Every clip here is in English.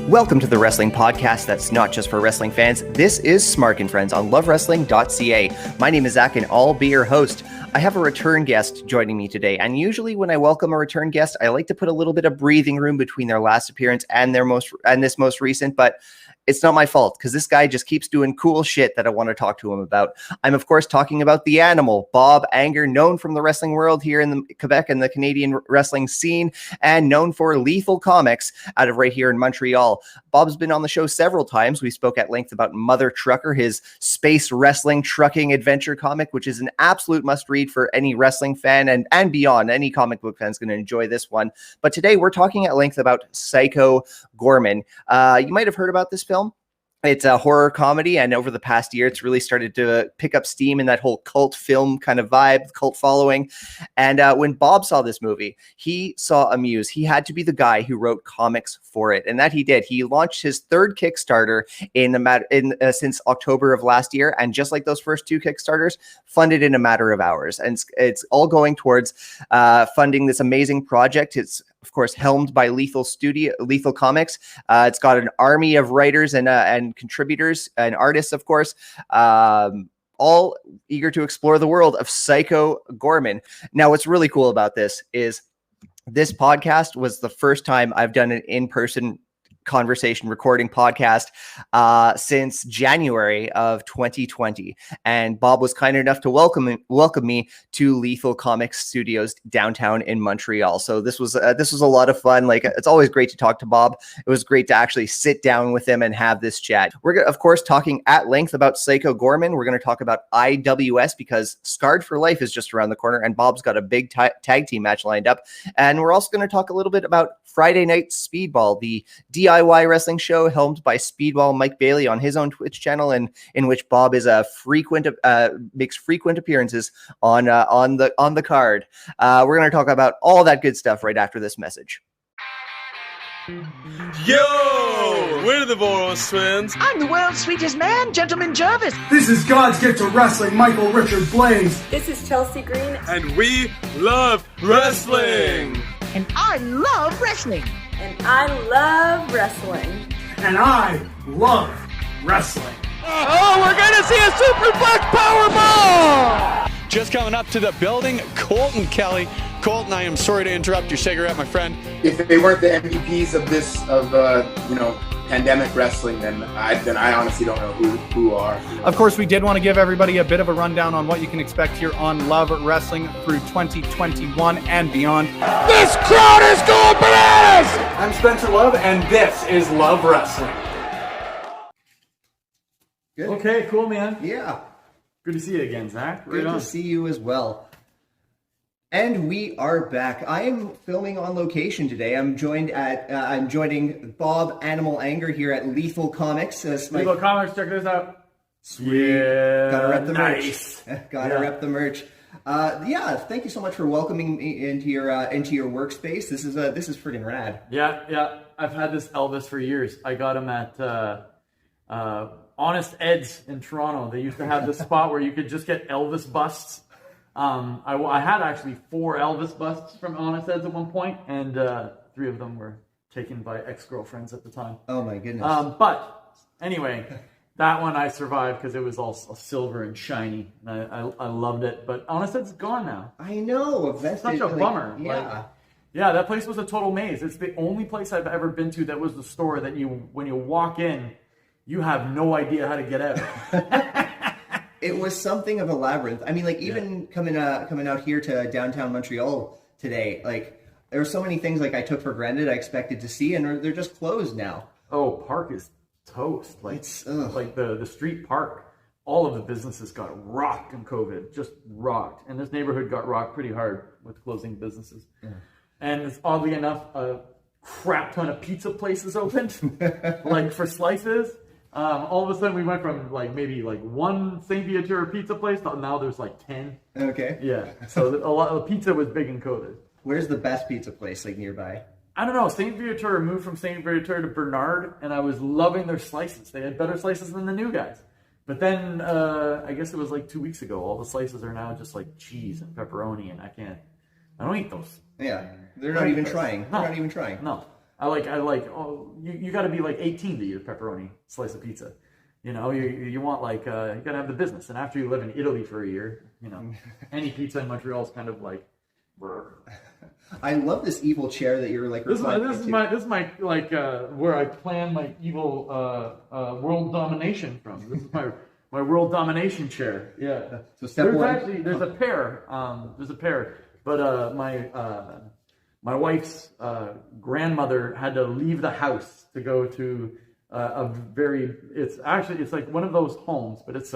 Welcome to the wrestling podcast that's not just for wrestling fans. This is Smark Friends on lovewrestling.ca. My name is Zach and I'll be your host. I have a return guest joining me today, and usually when I welcome a return guest, I like to put a little bit of breathing room between their last appearance and this most recent, but it's not my fault because this guy just keeps doing cool shit that I want to talk to him about. I'm, of course, talking about the animal, Bob Anger, known from the wrestling world here in Quebec and the Canadian wrestling scene, and known for Lethal Comics out of right here in Montreal. Bob's been on the show several times. We spoke at length about Mother Trucker, his space wrestling trucking adventure comic, which is an absolute must-read for any wrestling fan and beyond. Any comic book fan's going to enjoy this one. But today we're talking at length about Psycho Goreman. You might have heard about this film. It's a horror comedy, and over the past year, it's really started to pick up steam in that whole cult film kind of vibe, cult following. And when Bob saw this movie, he saw a muse. He had to be the guy who wrote comics for it, and that he did. He launched his third Kickstarter since October of last year, and just like those first two Kickstarters, funded in a matter of hours. And it's all going towards funding this amazing project. It's of course, helmed by Lethal Comics. It's got an army of writers and contributors and artists, of course, all eager to explore the world of Psycho Goreman. Now, what's really cool about this is this podcast was the first time I've done an in-person conversation recording podcast since January of 2020, and Bob was kind enough to welcome me to Lethal Comics Studios downtown in Montreal. So this was a lot of fun. Like, it's always great to talk to Bob. It was great to actually sit down with him and have this chat. We're of course talking at length about Psycho Goreman. We're going to talk about IWS because Scarred for Life is just around the corner, and Bob's got a big tag team match lined up. And we're also going to talk a little bit about Friday Night Speedball, the DIY wrestling show helmed by Speedball Mike Bailey on his own Twitch channel, and in which Bob is makes frequent appearances on the card. We're going to talk about all that good stuff right after this message. Yo! We're the Boros Twins. I'm the world's sweetest man, Gentleman Jervis. This is God's gift to wrestling, Michael Richard Blaze. This is Chelsea Green. And we love wrestling. And I love wrestling. And I love wrestling. And I love wrestling. Oh, we're going to see a superplex powerball! Just coming up to the building, Colton Kelly. Colton, I am sorry to interrupt your cigarette, my friend. If they weren't the MVPs of pandemic wrestling, then I honestly don't know who are. Of course, we did want to give everybody a bit of a rundown on what you can expect here on Love Wrestling through 2021 and beyond. This crowd is going bananas! I'm Spencer Love, and this is Love Wrestling. Good. Okay, cool, man. Yeah. Good to see you again, Zach. Good to see you as well. And we are back. I am filming on location today. I'm joining Bob Animal Anger here at Lethal Comics. Lethal Comics, check this out. Sweet. Yeah, Gotta rep the nice. merch. Rep the merch. Thank you so much for welcoming me into your workspace. This is freaking rad. Yeah. I've had this Elvis for years. I got him at Honest Ed's in Toronto. They used to have this spot where you could just get Elvis busts. I had actually 4 Elvis busts from Honest Ed's at one point, and 3 of them were taken by ex-girlfriends at the time. Oh my goodness. But anyway, that one I survived because it was all silver and shiny. And I loved it, but Honest Ed's gone now. I know. It's such a bummer. Yeah. Yeah, that place was a total maze. It's the only place I've ever been to that was the store that when you walk in, you have no idea how to get out. It was something of a labyrinth. I mean, like, even coming out here to downtown Montreal today, like, there were so many things, like, I took for granted I expected to see, and they're just closed now. Oh, park is toast. Like, like the street park, all of the businesses got rocked in COVID, just rocked. And this neighborhood got rocked pretty hard with closing businesses. Yeah. And it's, oddly enough, a crap ton of pizza places opened, like, for slices. All of a sudden we went from like maybe like one St. Viateur pizza place to now there's like 10. Okay. Yeah. So a lot of pizza was big in COVID. Where's the best pizza place like nearby? I don't know. St. Viateur moved from St. Viateur to Bernard, and I was loving their slices. They had better slices than the new guys. But then I guess it was like 2 weeks ago. All the slices are now just like cheese and pepperoni, and I don't eat those. Yeah. They're not even trying. They're not even trying. No. I like, you got to be like 18 to eat a pepperoni slice of pizza. You know, you want like, you got to have the business. And after you live in Italy for a year, you know, any pizza in Montreal is kind of like, brr. I love this evil chair that you're like. This is my like where I plan my evil world domination from. This is my world domination chair. Yeah. So step one. There's a pair. But my wife's grandmother had to leave the house to go to it's like one of those homes, but it's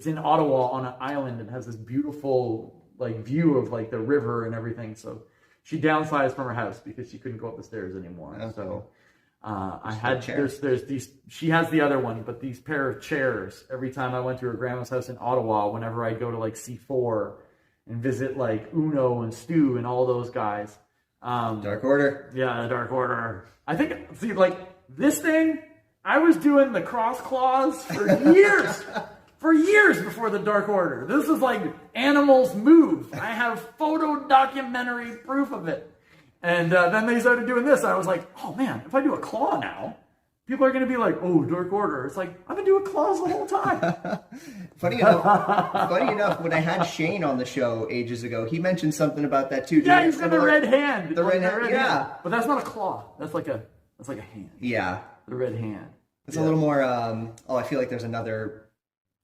in Ottawa on an island and has this beautiful like view of like the river and everything. So she downsized from her house because she couldn't go up the stairs anymore. Okay. So there's these, she has the other one, but these pair of chairs, every time I went to her grandma's house in Ottawa, whenever I'd go to like C4 and visit like Uno and Stu and all those guys. Dark Order. Yeah, the Dark Order. I think, see, like, this thing, I was doing the cross claws for years. For years before the Dark Order. This is like animals move. I have photo documentary proof of it. And then they started doing this. I was like, oh man, if I do a claw now, people are going to be like, oh, Dark Order. It's like, I've been doing claws the whole time. Funny enough, when I had Shayne on the show ages ago, he mentioned something about that too. Yeah, he's got the red hand. The red hand, yeah. Hand. But that's not a claw. That's like a hand. Yeah. The red hand. It's a little more, I feel like there's another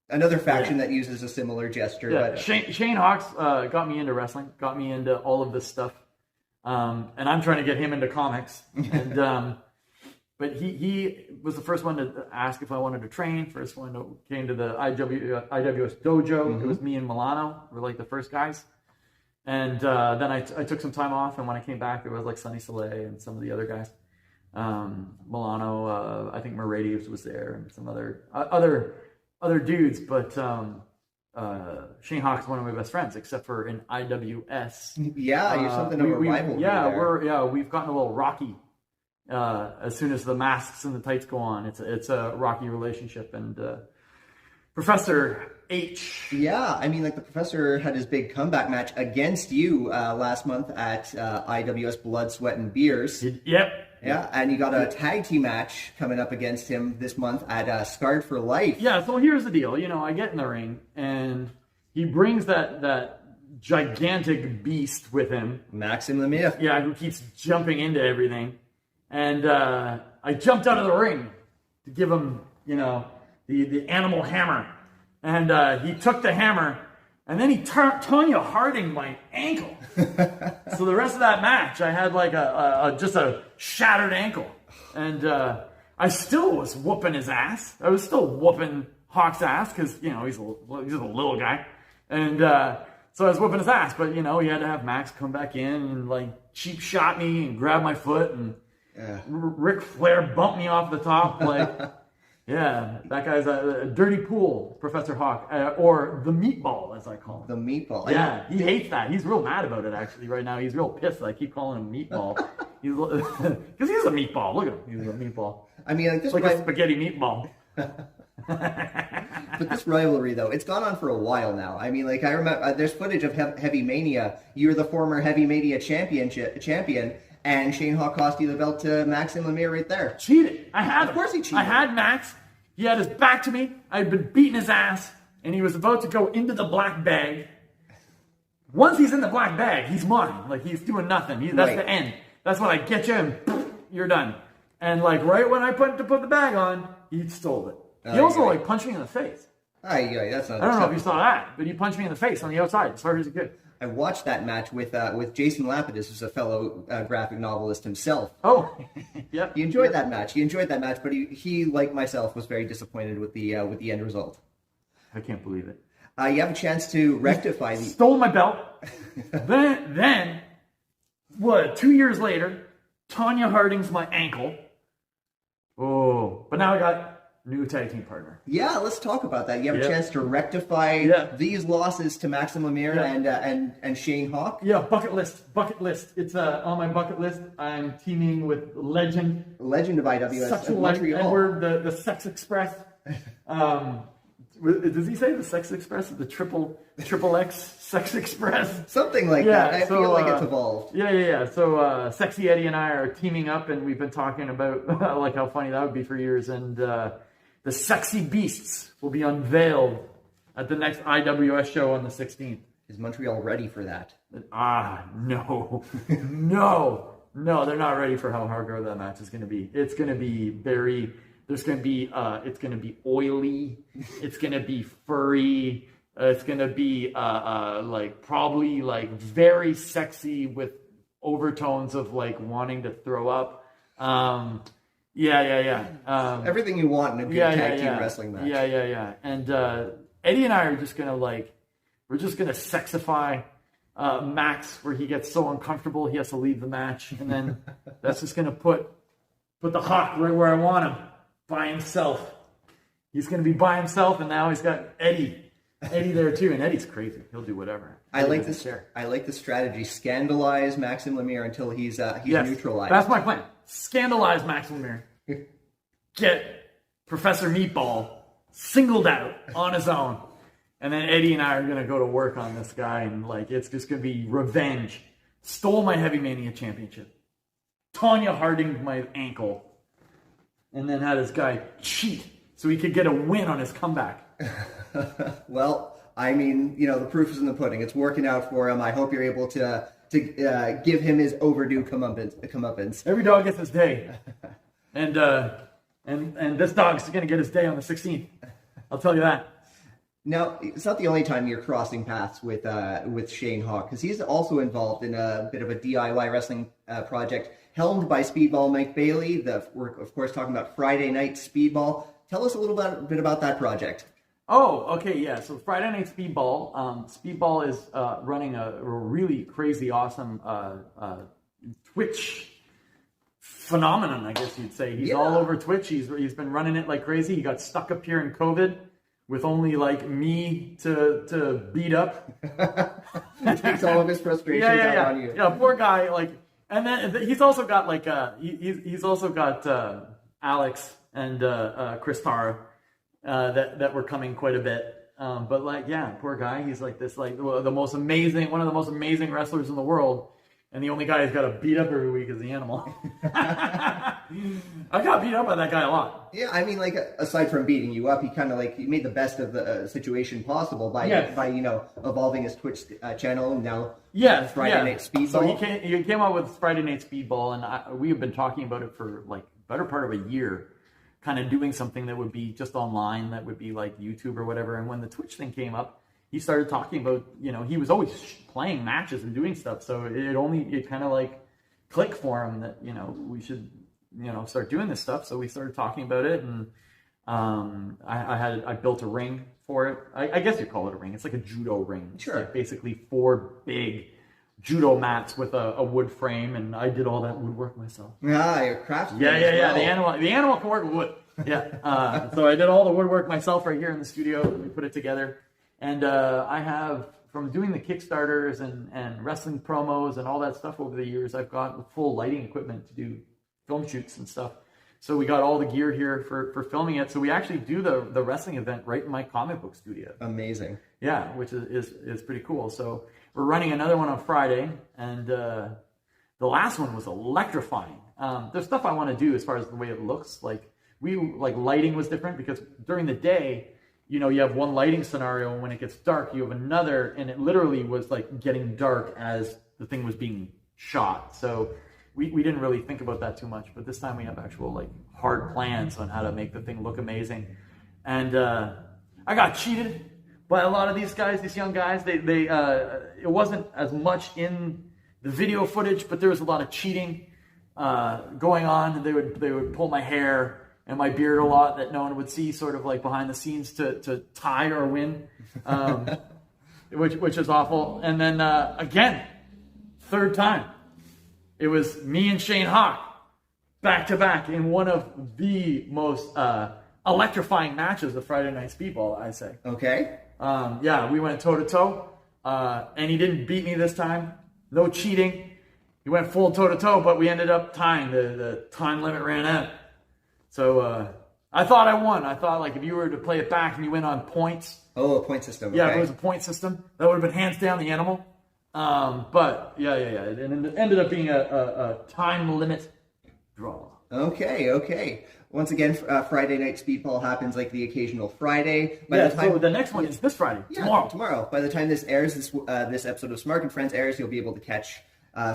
faction that uses a similar gesture. Yeah. But, Shayne Hawke got me into wrestling, got me into all of this stuff. And I'm trying to get him into comics. And but he was the first one to ask if I wanted to train. First one that came to the IWS dojo. Mm-hmm. It was me and Milano. We were like the first guys. And then I took some time off. And when I came back, there was like Sonny Soleil and some of the other guys. Milano, I think Meradius was there, and some other dudes. But Shayne Hawke's one of my best friends, except for in IWS. Yeah, you're something of a rivalry. Yeah, we've gotten a little rocky. As soon as the masks and the tights go on, it's a rocky relationship. And Professor H. Yeah, I mean, like the Professor had his big comeback match against you last month at IWS Blood, Sweat, and Beers. Yep. Yeah, and you got a tag team match coming up against him this month at Scarred for Life. Yeah, so here's the deal. You know, I get in the ring, and he brings that gigantic beast with him. Maxim the Myth. Yeah, who keeps jumping into everything. And I jumped out of the ring to give him, you know, the animal hammer. And he took the hammer, and then he Tonya Harding my ankle. So the rest of that match, I had like just a shattered ankle. And I still was whooping his ass. I was still whooping Hawk's ass because, you know, he's a little guy. And so I was whooping his ass. But, you know, he had to have Max come back in and, like, cheap shot me and grab my foot. And Ric Flair bumped me off the top. Like, yeah, that guy's a dirty pool, Professor Hawke. Or the meatball, as I call him. The meatball. Yeah, he hates that. He's real mad about it, actually, right now. He's real pissed that I keep calling him meatball. Because he's a meatball. Look at him. He's a meatball. I mean, like this, like a spaghetti meatball. But this rivalry, though, it's gone on for a while now. I mean, like, I remember there's footage of Heavy Mania. You're the former Heavy Mania champion, and Shayne Hawke cost you the belt to Maxim Lemire right there. Cheated. I had him. Of course he cheated. I had Max. He had his back to me. I had been beating his ass, and he was about to go into the black bag. Once he's in the black bag, he's mine. Like, he's doing nothing. That's the end. That's when I get you and you're done. And like right when I put the bag on, he stole it. He also like punched me in the face. Yeah, that's not. I don't know if you saw that, but he punched me in the face on the outside as hard as he could. I watched that match with Jason Lapidus, who's a fellow graphic novelist himself. Oh, yeah. He enjoyed that match. But he, like myself, was very disappointed with the end result. I can't believe it. You have a chance to rectify the... Stole my belt. then, 2 years later, Tonya Harding's my ankle. Oh, but now I got new tag team partner. Yeah, let's talk about that. You have a chance to rectify these losses to Maxim Lemire and Shayne Hawke. Yeah, bucket list. It's on my bucket list. I'm teaming with legend of IWS, Sexual Montreal. Edward, the Sex Express. Does he say the Sex Express? The triple X Sex Express? Something like that. I feel like it's evolved. Yeah. So Sexy Eddie and I are teaming up, and we've been talking about like how funny that would be for years. And the Sexy Beasts will be unveiled at the next IWS show on the 16th. Is Montreal ready for that? No. No, they're not ready for how hardcore that match is going to be. It's going to be very... it's going to be oily. It's going to be furry. It's going to be probably very sexy with overtones of like wanting to throw up. Yeah. Everything you want in a good tag team wrestling match. Yeah. And Eddie and I are just going to we're just going to sexify Max where he gets so uncomfortable he has to leave the match. And then that's just going to put the Hawk right where I want him. By himself. He's going to be by himself, and now he's got Eddie there too, and Eddie's crazy. He'll do whatever. I like this strategy. Scandalize Maxim Lemire until he's neutralized. That's my plan. Scandalize Maxim Lemire. Get Professor Meatball singled out on his own, and then Eddie and I are going to go to work on this guy, and it's just going to be revenge. Stole my Heavy Mania championship. Tonya Harding my ankle. And then had this guy cheat so he could get a win on his comeback. Well, I mean, the proof is in the pudding. It's working out for him. I hope you're able to give him his overdue comeuppance. Every dog gets his day, and this dog's going to get his day on the 16th. I'll tell you that. Now, it's not the only time you're crossing paths with Shayne Hawke, because he's also involved in a bit of a DIY wrestling project helmed by Speedball Mike Bailey. We're, of course, talking about Friday Night Speedball. Tell us a little bit about that project. Oh, okay, yeah. So Friday Night Speedball. Speedball is running a really crazy, awesome Twitch phenomenon, I guess you'd say. He's all over Twitch. He's been running it like crazy. He got stuck up here in COVID with only me to beat up. He takes all of his frustrations out on you. Yeah, poor guy. And then he's also got he's also got Alex and Chris Tara that were coming quite a bit. But poor guy. He's one of the most amazing wrestlers in the world. And the only guy who's got to beat up every week is the animal. I got beat up by that guy a lot. Yeah, I mean, aside from beating you up, he kind of he made the best of the situation possible by evolving his Twitch channel and now Friday Night Speedball. So he came out with Friday Night Speedball, and we have been talking about it for better part of a year, kind of doing something that would be just online, that would be like YouTube or whatever. And when the Twitch thing came up, he started talking about, he was always playing matches and doing stuff. So it kind of clicked for him that, we should, start doing this stuff. So we started talking about it, and I built a ring for it. I guess you call it a ring. It's like a judo ring. Sure. It's basically 4 big judo mats with a wood frame, and I did all that woodwork myself. Ah, you're craftsman. Yeah. The animal can work with wood. Yeah. So I did all the woodwork myself right here in the studio. We put it together. And I have, from doing the Kickstarters and wrestling promos and all that stuff over the years, I've got full lighting equipment to do film shoots and stuff. So we got all the gear here for filming it. So we actually do the wrestling event right in my comic book studio. Amazing. Yeah, which is pretty cool. So we're running another one on Friday, and the last one was electrifying. There's stuff I want to do as far as the way it looks. Lighting was different because during the day, you have one lighting scenario, and when it gets dark, you have another, and it literally was getting dark as the thing was being shot. So we didn't really think about that too much, but this time we have actual like hard plans on how to make the thing look amazing. And I got cheated by a lot of these guys, these young guys. They it wasn't as much in the video footage, but there was a lot of cheating going on. They would pull my hair and my beard a lot that no one would see, sort of like behind the scenes to tie or win, which is awful. And then again, third time, it was me and Shayne Hawke back to back in one of the most electrifying matches of Friday Night Speedball, I say. Okay. Yeah, we went toe to toe, and he didn't beat me this time. No cheating. He went full toe to toe, but we ended up tying. The time limit ran out. So I thought I won. I thought like if you were to play it back and you went on points. Oh, a point system. Yeah, okay. if it was a point system, that would have been hands down the animal. But yeah. It ended up being a time limit draw. Okay. Once again, Friday Night Speedball happens like the occasional Friday. So the next one is this Friday, tomorrow. By the time this airs, this episode of Smark Friends airs, you'll be able to catch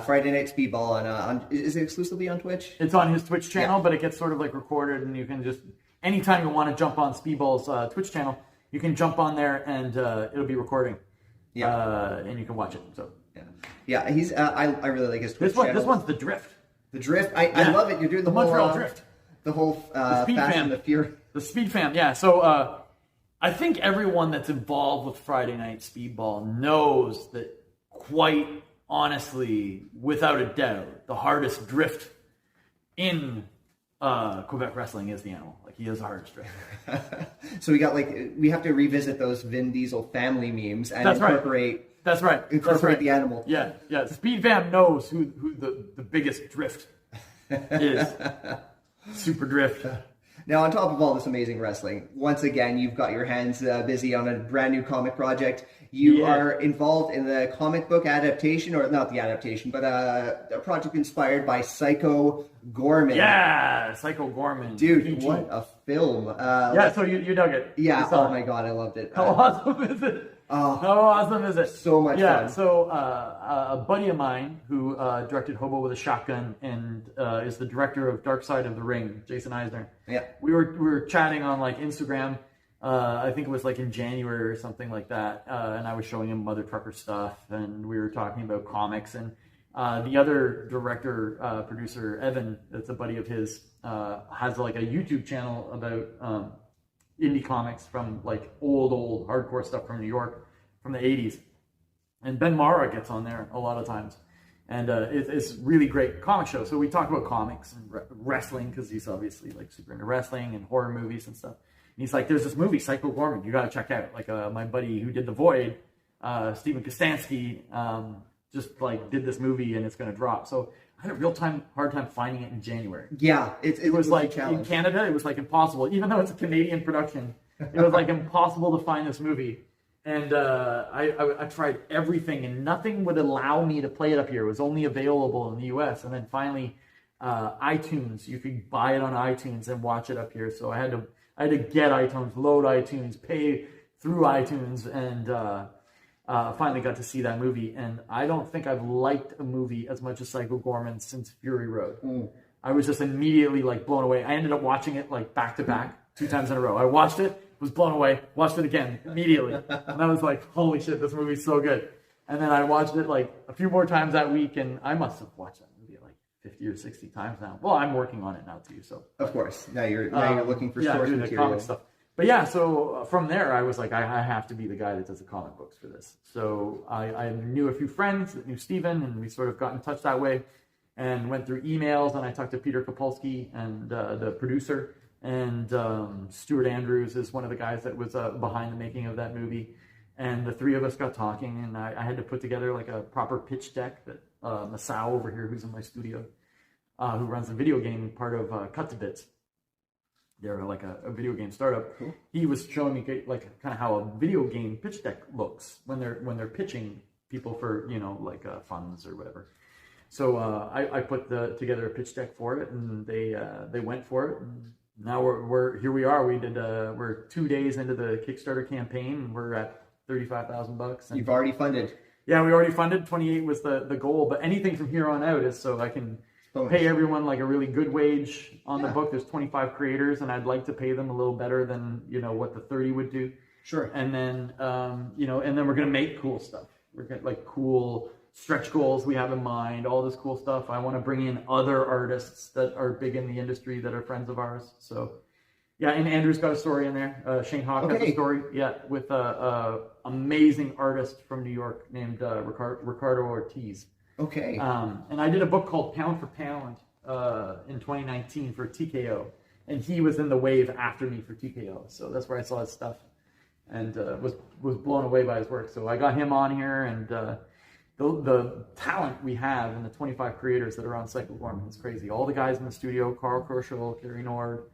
Friday Night Speedball on is it exclusively on Twitch? It's on his Twitch channel, but it gets sort of like recorded, and you can just anytime you want to jump on Speedball's Twitch channel, you can jump on there, and it'll be recording. Yeah, and you can watch it. So yeah, he's I really like his Twitch channel. This one's the Drift. The Drift, I love it. You're doing the Montreal Drift. The whole the Speed Fast Fam. and the Fury. The Speed Fam, yeah. So I think everyone that's involved with Friday Night Speedball knows that, quite honestly, without a doubt, the hardest drift in Quebec wrestling is the animal. Like, he is the hardest drift. So we have to revisit those Vin Diesel family memes and incorporate. That's right. Incorporate the animal. Yeah. Speed Fam knows who the biggest drift is. Super Drift. Now, on top of all this amazing wrestling, once again, you've got your hands busy on a brand new comic project. You are involved in the comic book adaptation, or not the adaptation, but a project inspired by Psycho Goreman. Yeah, Psycho Goreman. Dude, what a film. So you dug it. Yeah, oh my God, I loved it. How awesome is it? How awesome is it? So much fun. Yeah, so a buddy of mine who directed Hobo with a Shotgun and is the director of Dark Side of the Ring, Jason Eisner. Yeah. We were chatting on like Instagram. I think it was like in January or something like that. And I was showing him Mother Trucker stuff, and we were talking about comics. And the other director, producer, Evan, that's a buddy of his, has like a YouTube channel about indie comics from like old hardcore stuff from New York from the 80s. And Ben Mara gets on there a lot of times. And it's really great comic show. So we talk about comics and wrestling, because he's obviously like super into wrestling and horror movies and stuff. And he's like, there's this movie, Psycho Goreman, you got to check out. Like my buddy who did The Void, Stephen Kostansky, just like did this movie, and it's going to drop. So I had a hard time finding it in January. Yeah, it was like in Canada, it was like impossible. Even though it's a Canadian production, it was like impossible to find this movie. And I tried everything, and nothing would allow me to play it up here. It was only available in the US. And then finally, iTunes, you could buy it on iTunes and watch it up here. So I had to get iTunes, load iTunes, pay through iTunes, and finally got to see that movie. And I don't think I've liked a movie as much as Psycho Goreman since Fury Road. I was just immediately like blown away. I ended up watching it like back to back 2 times in a row. I watched it, was blown away, watched it again immediately. And I was like, holy shit, this movie's so good. And then I watched it like a few more times that week, and I must have watched that movie like 50 or 60 times now. Well, I'm working on it now too, so. Of course. Now you're looking for source doing material. the comic stuff. But yeah, so from there, I was like, I have to be the guy that does the comic books for this. So I knew a few friends that knew Steven, and we sort of got in touch that way and went through emails, and I talked to Peter Kapolsky and the producer, and Stuart Andrews is one of the guys that was behind the making of that movie. And the three of us got talking, and I had to put together like a proper pitch deck that Masao over here, who's in my studio, who runs the video game part of Cut to Bits. They're like a video game startup. Cool. He was showing me like kind of how a video game pitch deck looks when they're pitching people for like funds or whatever. So I put together a pitch deck for it, and they went for it. And now we're here. We are. We're 2 days into the Kickstarter campaign, and we're at $35,000. You've already funded. Yeah, we already funded. 28 was the goal, but anything from here on out is so I can pay everyone like a really good wage on the book. There's 25 creators, and I'd like to pay them a little better than, what the 30 would do. Sure. And then, and then we're going to make cool stuff. We're going to like cool stretch goals we have in mind, all this cool stuff. I want to bring in other artists that are big in the industry that are friends of ours. So, yeah, and Andrew's got a story in there. Shayne Hawke has a story, with a amazing artist from New York named Ricardo Ortiz. Okay. And I did a book called Pound for Pound in 2019 for TKO. And he was in the wave after me for TKO. So that's where I saw his stuff and was blown away by his work. So I got him on here, and the talent we have and the 25 creators that are on Psycho Goreman is crazy. All the guys in the studio, Carl Kerschel, Carrie Nord.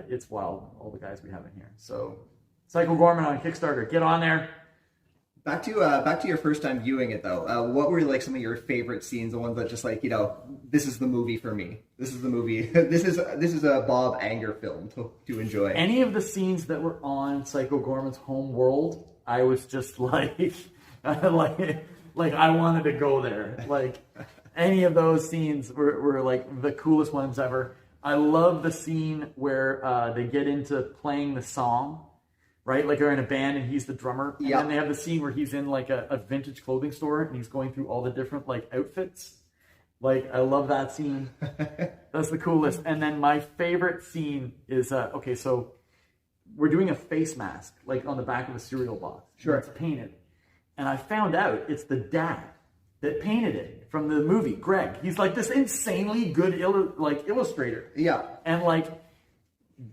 It's wild, all the guys we have in here. So Psycho Goreman on Kickstarter. Get on there. Back to your first time viewing it though. What were like some of your favorite scenes? The ones that just like, this is the movie for me. This is the movie. this is a Bob Anger film to enjoy. Any of the scenes that were on Psycho Goreman's home world, I was just like, like I wanted to go there. Like any of those scenes were like the coolest ones ever. I love the scene where they get into playing the song. Right, like they're in a band and he's the drummer, and then they have the scene where he's in like a vintage clothing store and he's going through all the different like outfits. Like I love that scene. That's the coolest. And then my favorite scene is so we're doing a face mask like on the back of a cereal box. Sure, it's painted, and I found out it's the dad that painted it from the movie. Greg, he's like this insanely good illustrator. Yeah, and like.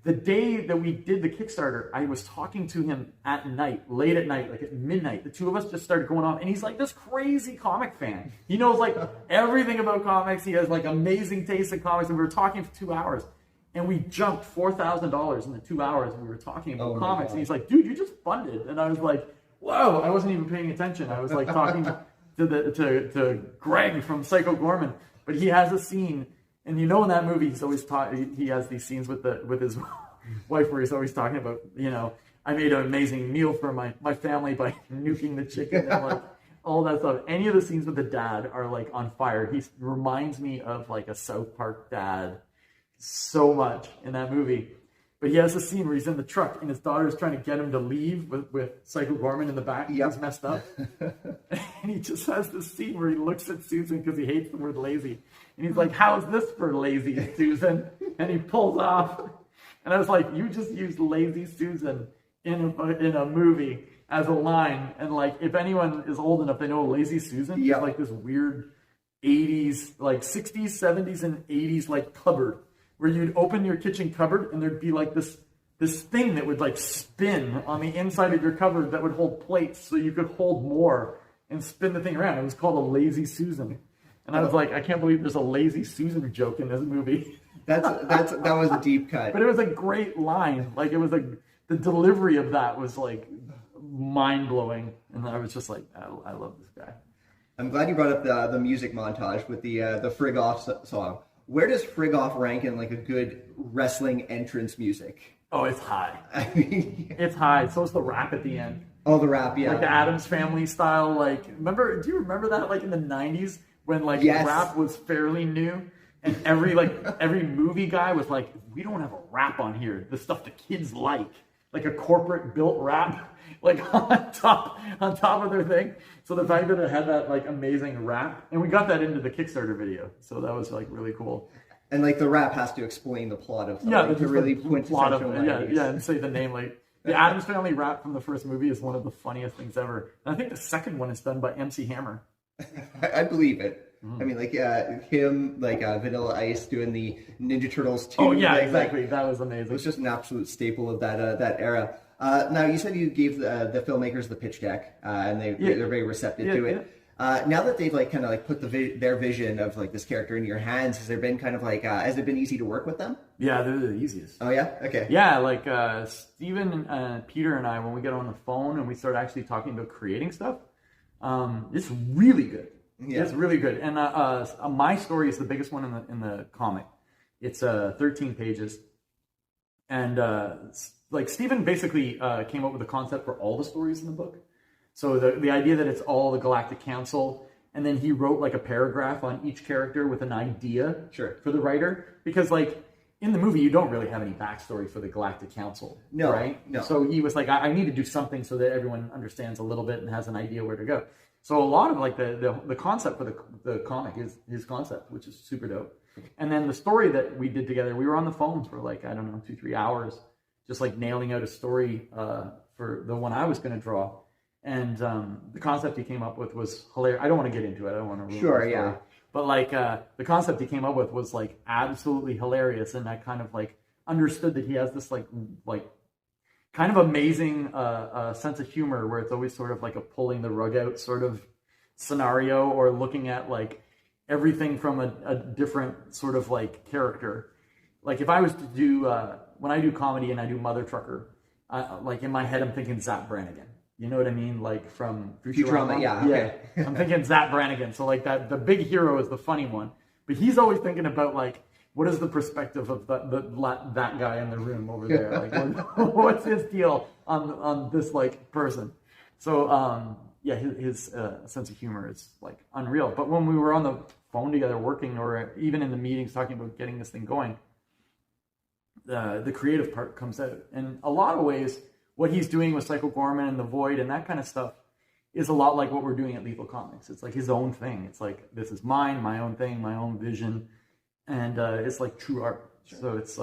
The day that we did the Kickstarter, I was talking to him at night, late at night, like at midnight. The two of us just started going off, and he's like this crazy comic fan. He knows like everything about comics. He has like amazing taste in comics, and we were talking for 2 hours, and we jumped $4,000 in the 2 hours, and we were talking about comics. And he's like, "Dude, you just funded," and I was like, "Whoa!" I wasn't even paying attention. I was like talking to Greg from Psycho Goreman, but he has a scene. And in that movie, he's always he has these scenes with his wife where he's always talking about, I made an amazing meal for my family by nuking the chicken and like all that stuff. Any of the scenes with the dad are like on fire. He reminds me of like a South Park dad so much in that movie. But he has a scene where he's in the truck and his daughter's trying to get him to leave with Psycho Goreman in the back. Yep. He's messed up. And he just has this scene where he looks at Susan because he hates the word lazy. And he's like, "How's this for lazy, Susan?" And he pulls off. And I was like, you just used lazy Susan in a movie as a line. And like, if anyone is old enough, they know lazy Susan is like this weird 80s, like 60s, 70s, and 80s like cupboard. Where you'd open your kitchen cupboard and there'd be like this thing that would like spin on the inside of your cupboard that would hold plates so you could hold more and spin the thing around. It was called a lazy Susan. And I was like, I can't believe there's a lazy Susan joke in this movie. That was a deep cut. But it was a great line. Like it was the delivery of that was like mind blowing. And I was just like, I love this guy. I'm glad you brought up the music montage with the Frig Off song. Where does Frig Off rank in like a good wrestling entrance music? Oh, it's high. It's high. So is the rap at the end. Oh, the rap, yeah. Like the Addams Family style. Like, do you remember that? Like in the 90s when like rap was fairly new, and every movie guy was like, "We don't have a rap on here. The stuff the kids like a corporate built rap, like on top of their thing." So the fact that it had that like amazing rap, and we got that into the Kickstarter video, so that was like really cool. And like the rap has to explain the plot of something to really quintessential 90s. And say the name. Like the Addams Family rap from the first movie is one of the funniest things ever. And I think the second one is done by MC Hammer. I believe it. I mean, like him, like Vanilla Ice doing the Ninja Turtles 2. Oh yeah, exactly. That was amazing. It was just an absolute staple of that era. Now, you said you gave the filmmakers the pitch deck, and they're very receptive to it. Now that they've like kind of like put their vision of like this character into your hands, has there been kind of like has it been easy to work with them? Yeah, they're the easiest. Oh yeah, okay. Yeah, like Steven and Peter and I, when we get on the phone and we start actually talking about creating stuff, it's really good. Yeah. It's really good. And my story is the biggest one in the comic. It's 13 pages, and like Steven basically came up with the concept for all the stories in the book. So the idea that it's all the Galactic Council and then he wrote like a paragraph on each character with an idea for the writer. Because like in the movie, you don't really have any backstory for the Galactic Council, right? No. So he was like, I need to do something so that everyone understands a little bit and has an idea where to go. So a lot of like the concept for the comic is his concept, which is super dope. And then the story that we did together, we were on the phone for like, I don't know, 2-3 hours, just like nailing out a story for the one I was going to draw. And the concept he came up with was hilarious. I don't want to get into it. I don't want to ruin the story. But like the concept he came up with was like absolutely hilarious. And I kind of like understood that he has this like kind of amazing sense of humor where it's always sort of like a pulling the rug out sort of scenario, or looking at like everything from a different sort of like character. Like if I was to do, when I do comedy and I do Mother Trucker, like in my head, I'm thinking Zap Brannigan. You know what I mean? Like from Futurama. Okay. I'm thinking Zap Brannigan. So like that, the big hero is the funny one, but he's always thinking about like, what is the perspective of that guy in the room over there? Like, what's his deal on this like person? So his sense of humor is like unreal. But when we were on the phone together working, or even in the meetings talking about getting this thing going, the creative part comes out. And a lot of ways, what he's doing with Psycho Goreman and The Void and that kind of stuff is a lot like what we're doing at Lethal Comics. It's like his own thing. It's like, this is mine, my own thing, my own vision. And it's like true art. So it's,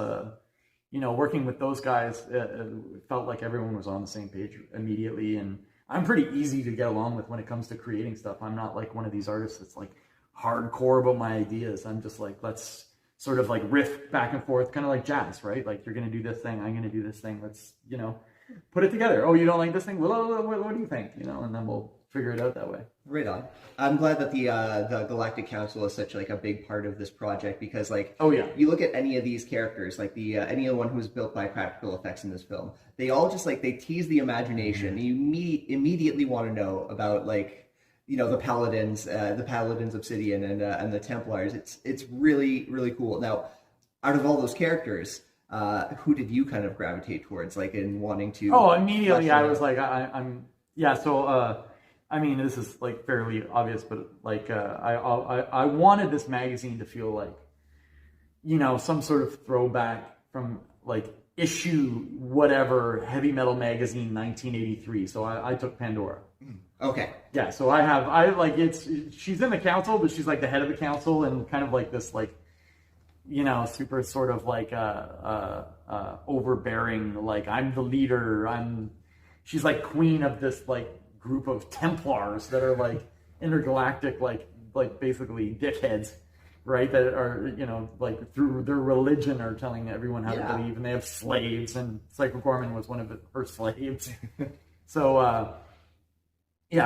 working with those guys, it felt like everyone was on the same page immediately. And I'm pretty easy to get along with when it comes to creating stuff. I'm not like one of these artists that's like hardcore about my ideas. I'm just like, let's sort of like riff back and forth, kind of like jazz, right? Like, you're going to do this thing, I'm going to do this thing. Let's, put it together. Oh, you don't like this thing? Well, what do you think? And then we'll figure it out that way. Right on. I'm glad that the Galactic Council is such like a big part of this project, because like, you look at any of these characters, like the anyone who was built by practical effects in this film, they all just like, they tease the imagination. You immediately want to know about like, the Paladins, Obsidian, and the Templars. It's really, really cool. Now, out of all those characters, who did you kind of gravitate towards, like in wanting to? Oh, immediately I was like, I mean, this is like fairly obvious, but like I wanted this magazine to feel like, some sort of throwback from like issue whatever Heavy Metal Magazine 1983. So I took Pandora. Okay. Yeah. So she's in the council, but she's like the head of the council, and kind of like this like, super sort of like overbearing, like I'm the leader. She's like queen of this like group of Templars that are like intergalactic, like basically dickheads, right? That are, like through their religion are telling everyone how to believe, and they have slaves, and Psycho Goreman was one of her slaves. So,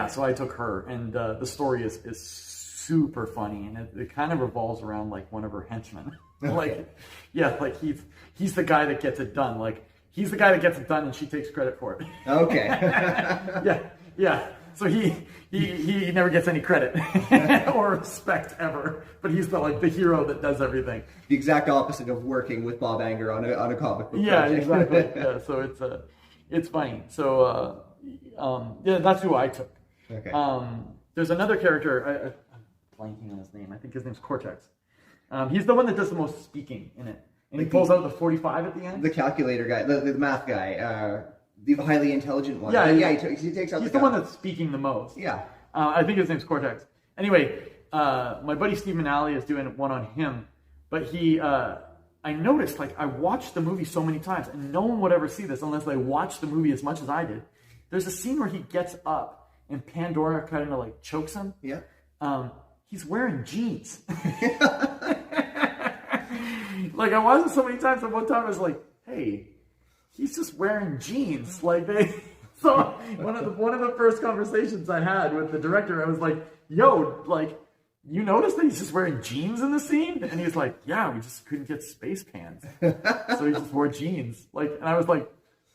so I took her, and the story is super funny, and it kind of revolves around like one of her henchmen. Like he's the guy that gets it done. Like, he's the guy that gets it done, and she takes credit for it. Okay. Yeah. So he never gets any credit or respect ever, but he's the hero that does everything. The exact opposite of working with Bob Anger on a comic book. Yeah, project. Exactly. Yeah, so it's funny. So that's who I took. Okay. There's another character. I'm blanking on his name. I think his name's Cortex. He's the one that does the most speaking in it, and he pulls out the 45 at the end. The calculator guy, the math guy. The highly intelligent one. Yeah, he takes out. He's the one that's speaking the most. Yeah. I think his name's Cortex. Anyway, my buddy Steve Manali is doing one on him, but I noticed, like, I watched the movie so many times, and no one would ever see this unless they watched the movie as much as I did. There's a scene where he gets up, and Pandora kind of, like, chokes him. Yeah. He's wearing jeans. Like, I watched it so many times, and one time I was like, hey, he's just wearing jeans. Like, so one of the first conversations I had with the director, I was like, yo, like, you notice that he's just wearing jeans in the scene? And he's like, yeah, we just couldn't get space pants. So he just wore jeans. Like, and I was like,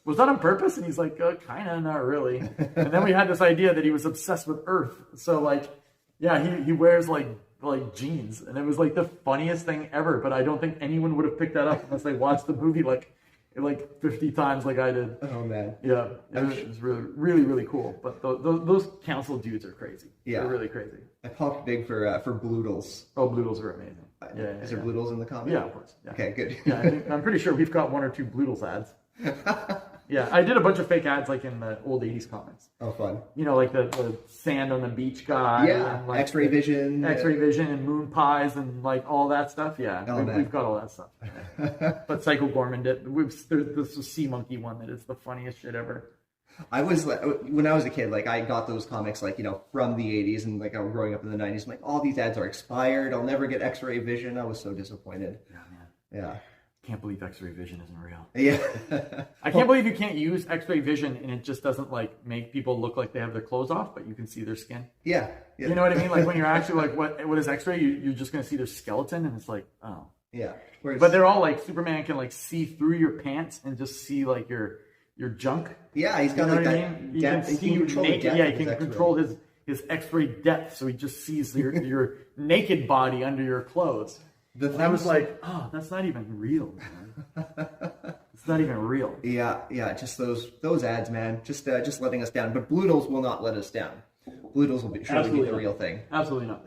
was that on purpose? And he's like, kind of, not really. And then we had this idea that he was obsessed with Earth. So, like, yeah, he wears, like jeans. And it was, like, the funniest thing ever. But I don't think anyone would have picked that up unless they watched the movie, like, like 50 times like I did. Oh man. Yeah, it was really, really, really cool. But those council dudes are crazy. Yeah, they're really crazy. I popped big for Bloodles. Oh, Bloodles are amazing. Is there Bloodles in the comic? Yeah, of course. Yeah. Okay, good. Yeah, I'm pretty sure we've got 1 or 2 Bloodles ads. Yeah, I did a bunch of fake ads like in the old 80s comics. Oh, fun. You know, like the sand on the beach guy. Yeah, and like X-ray vision. X-ray vision and moon pies and like all that stuff. Yeah, we've got all that stuff. But Psycho Goreman did. This was Sea Monkey one that is the funniest shit ever. I was when I was a kid, like I got those comics like from the 80s, and like I was growing up in the 90s. I'm like, all these ads are expired. I'll never get X-ray vision. I was so disappointed. Yeah, man. Yeah. Can't believe X-ray vision isn't real. Yeah. I can't believe you can't use X-ray vision and it just doesn't like make people look like they have their clothes off, but you can see their skin. Yeah. You know what I mean? Like when you're actually like, what is X-ray? You're just gonna see their skeleton, and it's like, oh. Yeah. But they're all like Superman can like see through your pants and just see like your junk. Yeah, he's got like that depth. He can see you naked. Yeah, he can control his X-ray depth, so he just sees your naked body under your clothes. And I was like, oh, that's not even real, man. It's not even real. Yeah, just those ads, man. Just letting us down. But Bloodles will not let us down. Bloodles will surely be the real thing. Absolutely not.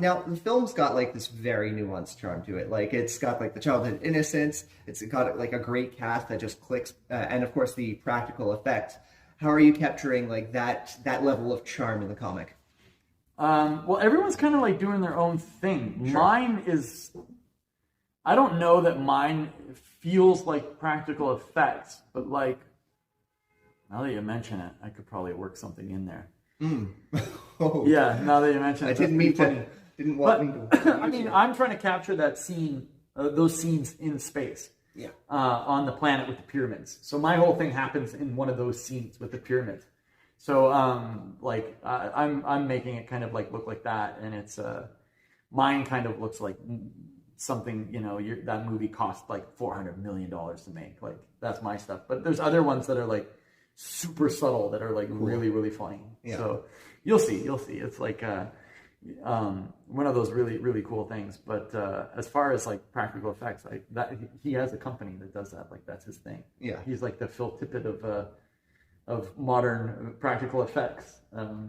Now, the film's got like this very nuanced charm to it. Like it's got like the childhood innocence. It's got like a great cast that just clicks, and of course the practical effects. How are you capturing like that level of charm in the comic? Well, everyone's kind of like doing their own thing. Sure. Mine is, I don't know that mine feels like practical effects, but like, now that you mention it, I could probably work something in there. Oh. Yeah, now that you mention it. I didn't want me to. I mean, I'm trying to capture that scene, those scenes in space. Yeah. On the planet with the pyramids. So my whole thing happens in one of those scenes with the pyramids. So, I'm making it kind of like look like that, and it's mine kind of looks like something that movie cost like $400 million to make. Like that's my stuff. But there's other ones that are like super subtle that are like really, really funny. Yeah. So you'll see. It's like one of those really, really cool things. But as far as like practical effects, like that, he has a company that does that. Like that's his thing. Yeah, he's like the Phil Tippett of modern practical effects,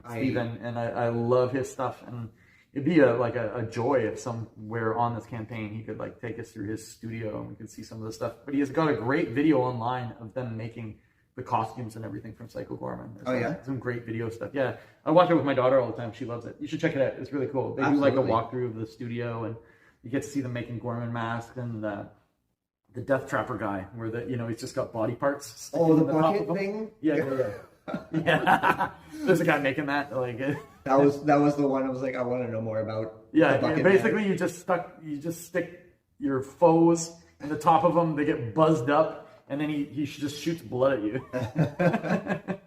Steven, and I love his stuff, and it'd be a joy if somewhere on this campaign he could like take us through his studio and we could see some of the stuff. But he has got a great video online of them making the costumes and everything from Psycho Goreman. Some great video stuff. Yeah, I watch it with my daughter all the time. She loves it. You should check it out. It's really cool. They do like a walkthrough of the studio, and you get to see them making Goreman masks and the Death Trapper guy, where he's just got body parts. Oh, the bucket thing. Yeah. There's a guy making that. Like that was the one I was like, I want to know more about. Yeah, basically you just stick your foes in the top of them. They get buzzed up, and then he just shoots blood at you.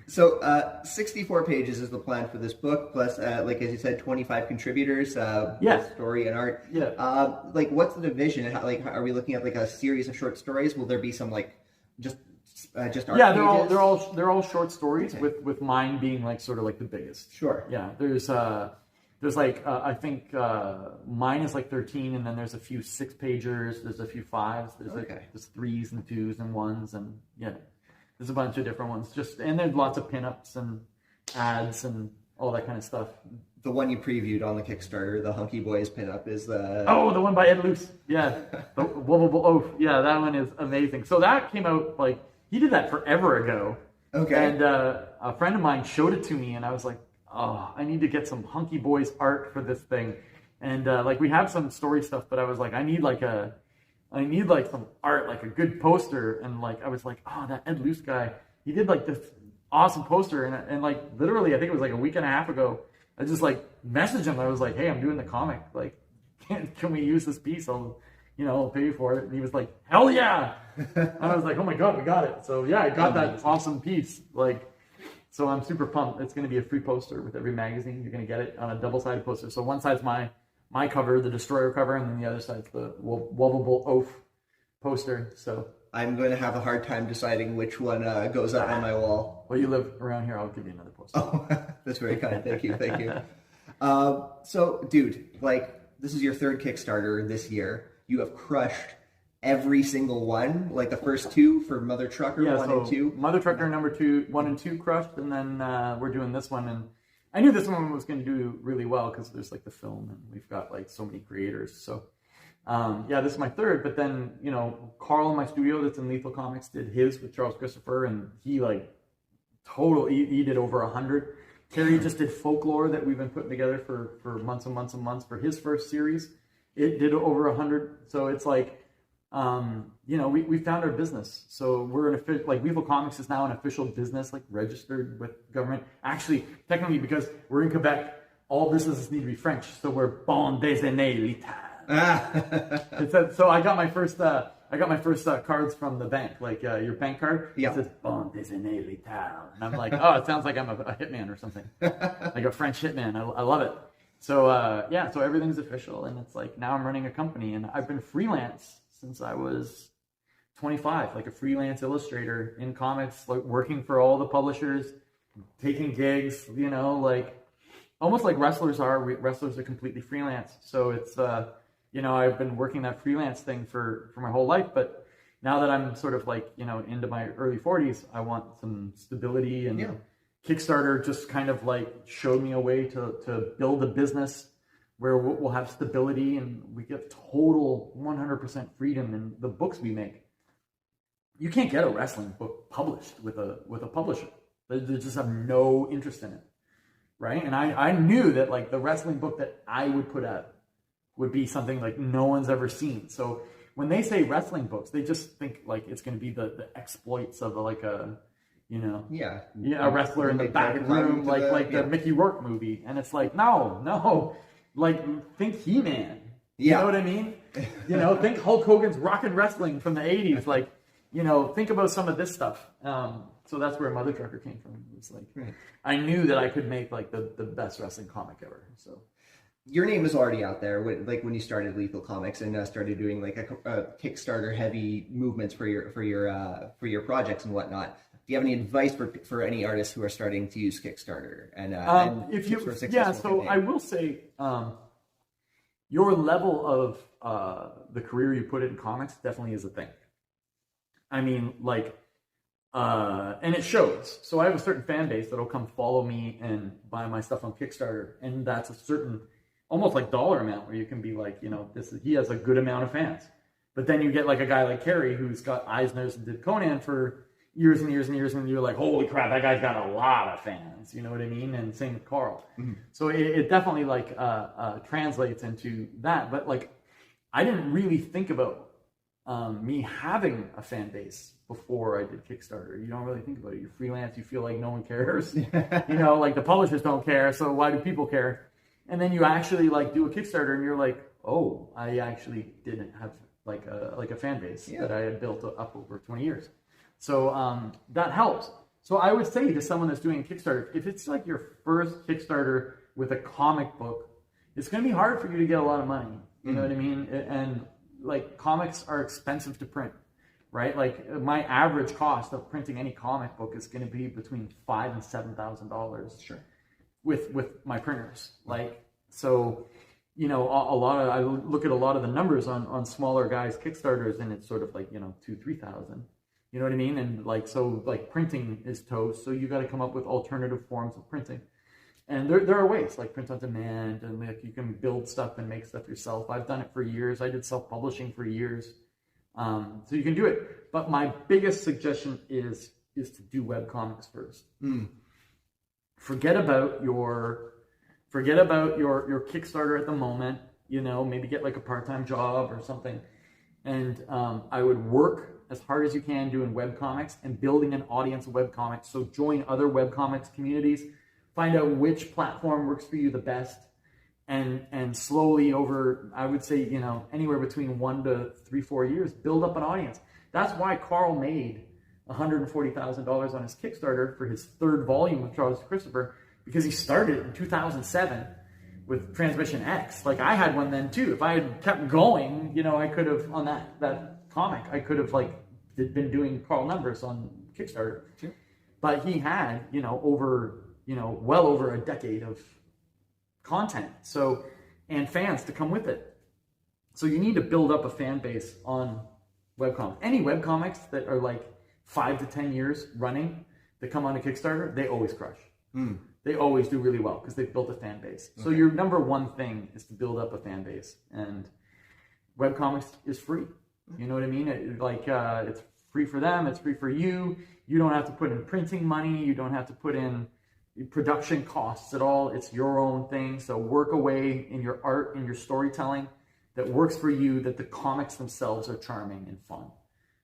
So 64 pages is the plan for this book, plus like as you said, 25 contributors, story and art. Yeah. Like what's the division? How, like are we looking at like a series of short stories? Will there be some like just art pages? they're all short stories, okay. with mine being like sort of like the biggest. Sure. Yeah. There's like I think mine is like 13, and then there's a few 6-pagers, there's a few 5s, there's there's 3s and 2s and 1s, and there's a bunch of different ones. And there's lots of pinups and ads and all that kind of stuff. The one you previewed on the Kickstarter, the Hunky Boys pinup, is the... Oh, the one by Ed Luce. Yeah. The Wobbable Oaf. Yeah, that one is amazing. So that came out, like, he did that forever ago. Okay. And a friend of mine showed it to me, and I was like, oh, I need to get some Hunky Boys art for this thing. And, like, we have some story stuff, but I was like, I need some art, like a good poster. And like, I was like, oh, that Ed Luce guy, he did like this awesome poster. And like, literally, I think it was like a week and a half ago, I just like messaged him. I was like, hey, I'm doing the comic. Like, can we use this piece? I'll pay you for it. And he was like, hell yeah. And I was like, oh my God, we got it. So yeah, I got that awesome piece. Like, so I'm super pumped. It's going to be a free poster with every magazine. You're going to get it on a double-sided poster. So one side's my cover, the Destroyer cover, and then the other side's the Wobbable Oaf poster. So I'm going to have a hard time deciding which one goes up on my wall. Well, you live around here. I'll give you another poster. Oh, that's very kind. Thank you. So, dude, like, this is your 3rd Kickstarter this year. You have crushed every single one, like the first two for Mother Trucker 1 and 2. Mother Trucker number 1 and 2 crushed, and then we're doing this one, and I knew this one was going to do really well because there's like the film, and we've got like so many creators. So this is my third. But then Carl in my studio that's in Lethal Comics did his with Charles Christopher, and he like he did over 100. Terry just did Folklore that we've been putting together for months and months and months for his first series. It did over 100. So it's like, we found our business. So we're an official, like Lethal Comics is now an official business, like registered with government. Actually, technically, because we're in Quebec, all businesses need to be French. So we're bon déjeuner l'état. So I got my first cards from the bank, like your bank card. Yeah. It says bon déjeuner l'état. And I'm like, oh, it sounds like I'm a hitman or something. Like a French hitman. I love it. So so everything's official, and it's like now I'm running a company, and I've been freelance since I was 25, like a freelance illustrator in comics, like working for all the publishers, taking gigs, like almost like wrestlers are. Wrestlers are completely freelance. So it's I've been working that freelance thing for my whole life, but now that I'm sort of like into my early 40s, I want some stability, and Kickstarter just kind of like showed me a way to build a business where we'll have stability, and we get total 100% freedom in the books we make. You can't get a wrestling book published with a publisher. They just have no interest in it, right? And I knew that like the wrestling book that I would put out would be something like no one's ever seen. So when they say wrestling books, they just think like it's going to be the exploits of like a a wrestler in the back room, like the Mickey Rourke movie. And it's like, no, like think He-Man. You know what I mean? Think Hulk Hogan's Rockin' Wrestling from the 80s. Like, think about some of this stuff. So that's where Mother Trucker came from. It's like, I knew that I could make like the best wrestling comic ever. So your name was already out there when you started Lethal Comics and started doing like a Kickstarter heavy movements for your projects and whatnot. Do you have any advice for any artists who are starting to use Kickstarter? I will say your level of the career you put in comics definitely is a thing. I mean, like, and it shows. So I have a certain fan base that'll come follow me and buy my stuff on Kickstarter, and that's a certain almost like dollar amount where you can be like, he has a good amount of fans. But then you get like a guy like Kerry who's got Eyes, Nose, and did Conan for years and years and years, and you're like, holy crap, that guy's got a lot of fans, you know what I mean? And same with Carl. Mm-hmm. So it definitely like translates into that. But like, I didn't really think about me having a fan base before I did Kickstarter. You don't really think about it. You're freelance, you feel like no one cares. Like the publishers don't care, so why do people care? And then you actually like do a Kickstarter, and you're like, oh, I actually didn't have like a fan base that I had built up over 20 years. So that helps. So I would say to someone that's doing a Kickstarter, if it's like your first Kickstarter with a comic book, it's going to be hard for you to get a lot of money. You know what I mean? And like comics are expensive to print, right? Like my average cost of printing any comic book is going to be between $5,000 and $7,000. Sure. With my printers. Like, so, I look at a lot of the numbers on smaller guys' Kickstarters, and it's sort of like, 2,000-3,000. You know what I mean? And like, so like printing is toast. So you got to come up with alternative forms of printing. And there are ways like print on demand, and like you can build stuff and make stuff yourself. I've done it for years. I did self-publishing for years. So you can do it. But my biggest suggestion is to do webcomics first. Forget about your Kickstarter at the moment. Maybe get like a part-time job or something. And I would work as hard as you can doing webcomics and building an audience of webcomics. So join other webcomics communities, find out which platform works for you the best, and slowly over, I would say, anywhere between 1 to 3-4 years, build up an audience. That's why Carl made $140,000 on his Kickstarter for his third volume of Charles Christopher, because he started in 2007 with Transmission X. Like I had one then too. If I had kept going, I could have on that comic, I could have like been doing Carl numbers on Kickstarter. Sure. But he had, well over a decade of content. So, and fans to come with it. So you need to build up a fan base on webcomics. Any webcomics that are like 5 to 10 years running that come on a Kickstarter, they always crush. They always do really well because they've built a fan base. So your number one thing is to build up a fan base, and webcomics is free. You know what I mean? It's free for them. It's free for you. You don't have to put in printing money. You don't have to put in production costs at all. It's your own thing. So work away in your art and your storytelling that works for you, that the comics themselves are charming and fun,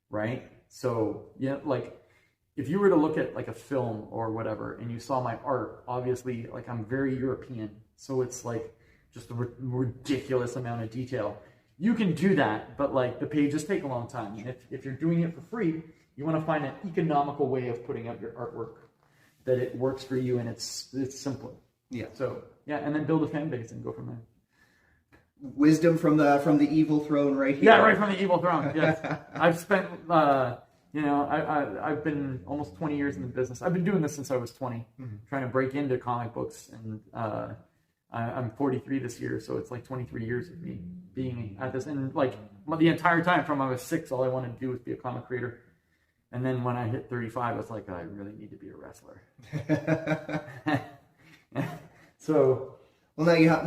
right? So, yeah, like if you were to look at like a film or whatever and you saw my art, obviously, like I'm very European. So it's like just a ridiculous amount of detail. You can do that, but like the pages take a long time. And if you're doing it for free, you want to find an economical way of putting up your artwork that it works for you and it's simple. Yeah. So yeah, and then build a fan base and go from there. Wisdom from the evil throne right here. Yeah, right from the evil throne. Yes. I've spent I've been almost 20 years in the business. I've been doing this since I was 20, trying to break into comic books, and I'm 43 this year, so it's like 23 years of me being at this. And like the entire time from I was 6, all I wanted to do was be a comic creator. And then when I hit 35, I was like, I really need to be a wrestler. So, well, now you have.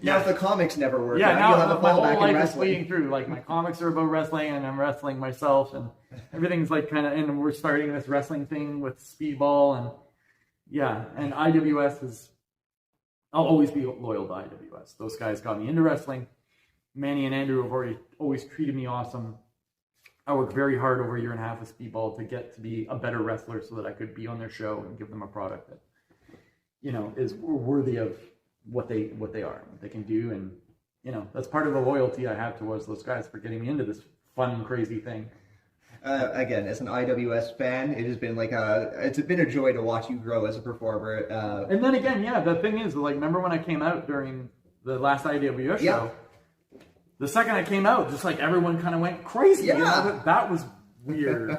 Now, if the comics never work, yeah, out, now you'll have a my whole fallback in life is wrestling. bleeding through. Like my comics are about wrestling, and I'm wrestling myself, and everything's like kind of. And we're starting this wrestling thing with Speedball, and yeah, and IWS is. I'll always be loyal to IWS. Those guys got me into wrestling. Manny and Andrew have always treated me awesome. I worked very hard over a year and a half with Speedball to get to be a better wrestler so that I could be on their show and give them a product that, you know, is worthy of what they are, what they can do. And, you know, that's part of the loyalty I have towards those guys for getting me into this fun, crazy thing. Again, as an IWS fan, it has been like it's been a joy to watch you grow as a performer. And then again, yeah, the thing is, like, remember when I came out during the last IWS show? The second I came out, just like everyone kind of went crazy. Yeah. You know, that was weird.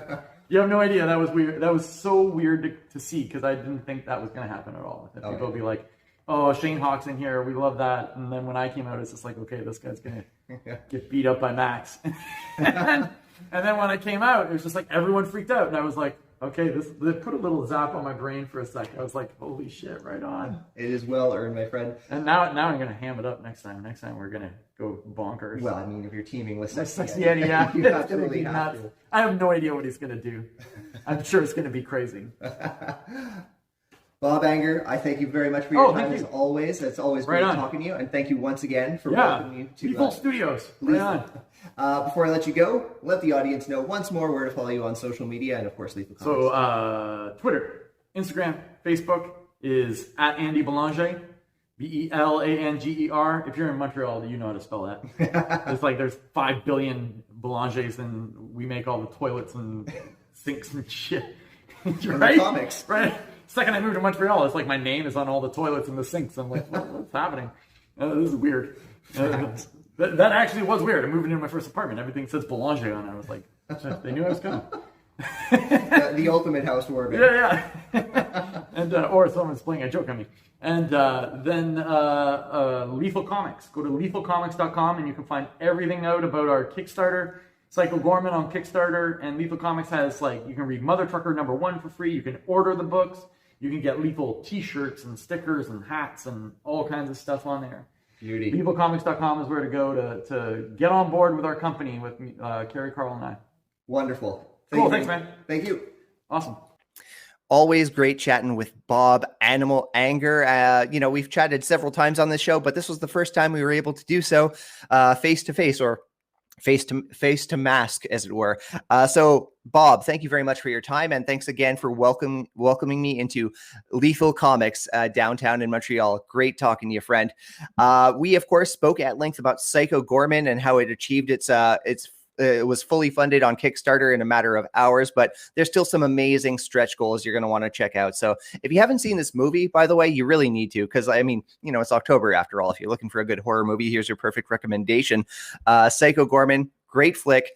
You have no idea. That was weird. That was so weird to see because I didn't think that was going to happen at all. That people would be like, oh, Shayne Hawke's in here. We love that. And then when I came out, it's just like, okay, this guy's going to get beat up by Max. And then when I came out, it was just like everyone freaked out. And I was like, okay, they put a little zap on my brain for a second. I was like, holy shit, right on. It is well earned, my friend. And now I'm going to ham it up next time. Next time we're going to go bonkers. Well, I mean, if you're teaming with Sexy Eddie, yeah. you absolutely have to. I have no idea what he's going to do. I'm sure it's going to be crazy. Bob Anger, I thank you very much for your time as always. It's always great talking to you. And thank you once again for welcoming me to Lethal Studios. Right on. Before I let you go, let the audience know once more where to follow you on social media and, of course, Lethal Comics. So, Twitter, Instagram, Facebook is at Andy Belanger, Belanger. If you're in Montreal, you know how to spell that. It's like there's 5 billion Belangers, and we make all the toilets and sinks and shit. Right? Comics. Right. Second I moved to Montreal, it's like my name is on all the toilets and the sinks. I'm like, what's happening? This is weird. That actually was weird. I'm moving into my first apartment. Everything says Belanger on it. I was like, they knew I was coming. The ultimate house warming. Yeah. And or someone's playing a joke on me. And then Lethal Comics. Go to lethalcomics.com and you can find everything out about our Kickstarter. Psycho Goreman on Kickstarter, and Lethal Comics has, like, you can read Mother Trucker #1 for free. You can order the books. You can get Lethal t-shirts and stickers and hats and all kinds of stuff on there. Beauty. Lethalcomics.com is where to go to get on board with our company with me, Carrie, Carl, and I. Wonderful. Thanks, man. Thank you. Awesome. Always great chatting with Bob Animal Anger. We've chatted several times on this show, but this was the first time we were able to do so face to face, or face to mask, as it were. So, Bob, thank you very much for your time, and thanks again for welcoming me into Lethal Comics downtown in Montreal. Great talking to you, friend. We, of course, spoke at length about Psycho Goreman and how it achieved it was fully funded on Kickstarter in a matter of hours, but there's still some amazing stretch goals you're going to want to check out. So if you haven't seen this movie, by the way, you really need to, because I mean, it's October after all. If you're looking for a good horror movie, here's your perfect recommendation. Psycho Goreman, great flick.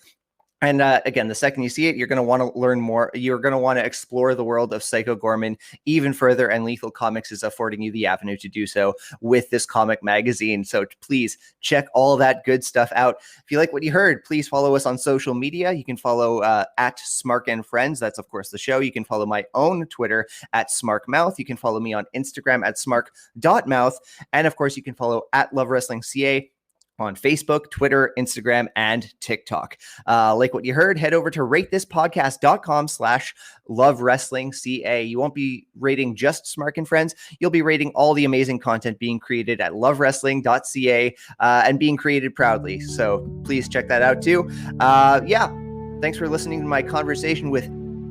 And again, the second you see it, you're going to want to learn more. You're going to want to explore the world of Psycho Goreman even further. And Lethal Comics is affording you the avenue to do so with this comic magazine. So please check all that good stuff out. If you like what you heard, please follow us on social media. You can follow at Smark and Friends. That's, of course, the show. You can follow my own Twitter at SmarkMouth. You can follow me on Instagram at smark.mouth. And, of course, you can follow at Love Wrestling CA on Facebook, Twitter, Instagram, and TikTok. Like what you heard, head over to ratethis.com/lovewrestlingca. You won't be rating just Smark and Friends. You'll be rating all the amazing content being created at lovewrestling.ca and being created proudly. So please check that out too. Thanks for listening to my conversation with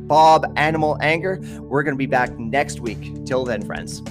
Bob Animal Anger. We're going to be back next week. Till then, friends.